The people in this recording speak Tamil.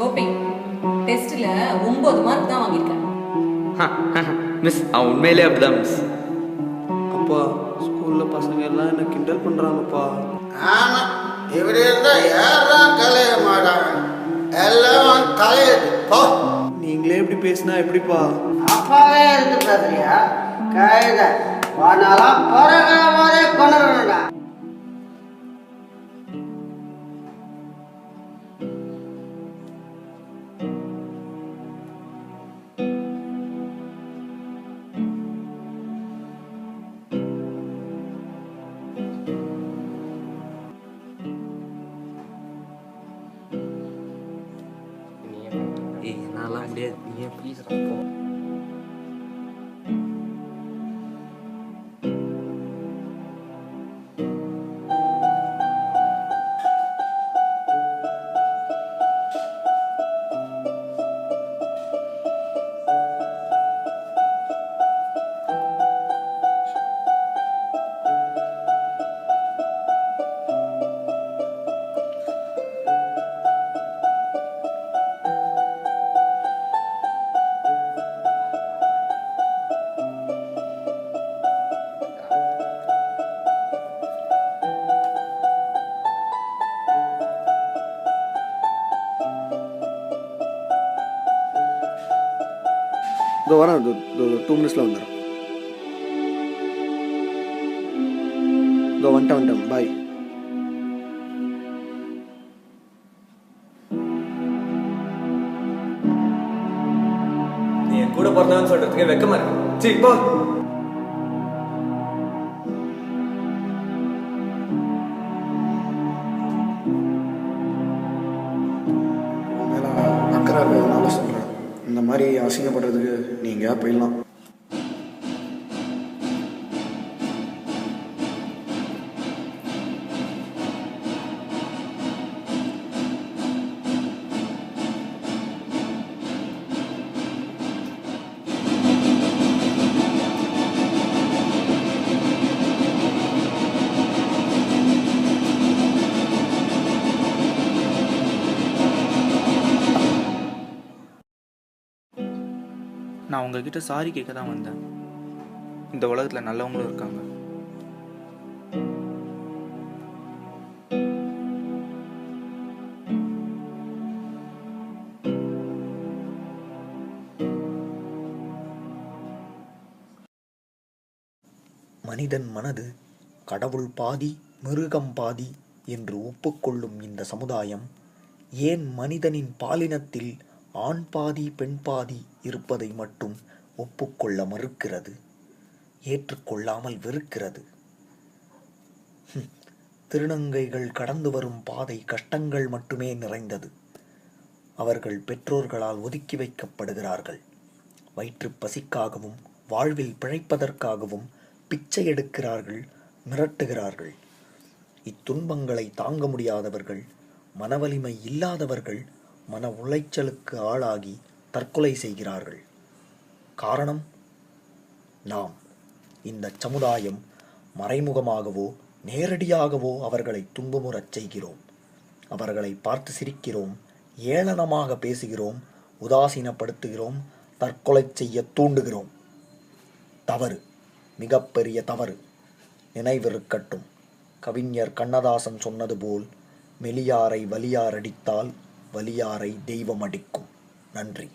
கோபி டெஸ்ட்ல 9 மார்க் தான் வாங்கியிருக்கேன். மிஸ் அவன் உண்மையிலே அப்படிதான் மிஸ். அப்பா ஸ்கூல்ல பசங்க எல்லாம் என்ன கிண்டல் பண்றாங்கப்பா. ஆமா, இப்படி இருந்தா யாரும் கலைய மாட்டாங்க, எல்லாம் கலையுது போ. நீங்களே இப்படி பேசினா எப்படிப்பா? அப்பாவே இருந்து பேசுறியா? கழுத போனாலும் பிறகு போதே கொண்டுடா. என்னாலாம் முடியாது, நீ ப்ளீஸ் போ. இதோ வரேன், 2 மினிட்ஸில் வந்துடுறேன். இதோ வந்துட்டேன் பாய். நீ என் கூட பிறந்தவன்னு சொல்றதுக்கே வெக்கமா இருக்கு. சரி போ. மேலே அக்கறை இருக்கிறதுனால சொல்கிறேன், இந்த மாதிரி அசிங்கப்படுறதுக்கு நீங்கள் போயிடலாம். நான் உங்ககிட்ட சாரி கேட்க தான் வந்தேன். இந்த உலகத்தில் நல்லவங்களும் இருக்காங்க. மனிதன் மனது கடவுள் பாதி மிருகம் பாதி என்று ஒப்புக்கொள்ளும் இந்த சமுதாயம் ஏன் மனிதனின் பாலினத்தில் ஆண் பாதி பெண் பாதி இருப்பதை மட்டும் ஒப்புக்கொள்ள மறுக்கிறது, ஏற்றுக்கொள்ளாமல் வெறுக்கிறது? திருநங்கைகள் கடந்து வரும் பாதை கஷ்டங்கள் மட்டுமே நிறைந்தது. அவர்கள் பெற்றோர்களால் ஒதுக்கி வைக்கப்படுகிறார்கள். வயிற்று பசிக்காகவும் வாழ்வில் பிழைப்பதற்காகவும் பிச்சை எடுக்கிறார்கள், மிரட்டுகிறார்கள். இத்துன்பங்களை தாங்க முடியாதவர்கள், மனவலிமை இல்லாதவர்கள் மன உளைச்சலுக்கு ஆளாகி தற்கொலை செய்கிறார்கள். காரணம் நாம். இந்த சமுதாயம் மறைமுகமாகவோ நேரடியாகவோ அவர்களை துன்பமுறச் செய்கிறோம். அவர்களை பார்த்து சிரிக்கிறோம், ஏளனமாக பேசுகிறோம், உதாசீனப்படுத்துகிறோம், தற்கொலை செய்ய தூண்டுகிறோம். தவறு, மிகப்பெரிய தவறு. நினைவிருக்கட்டும், கவிஞர் கண்ணதாசன் சொன்னது போல், மெலியாரை வலியார் அடித்தால் வலியாரை தெய்வம் அடிக்கும். நன்றி.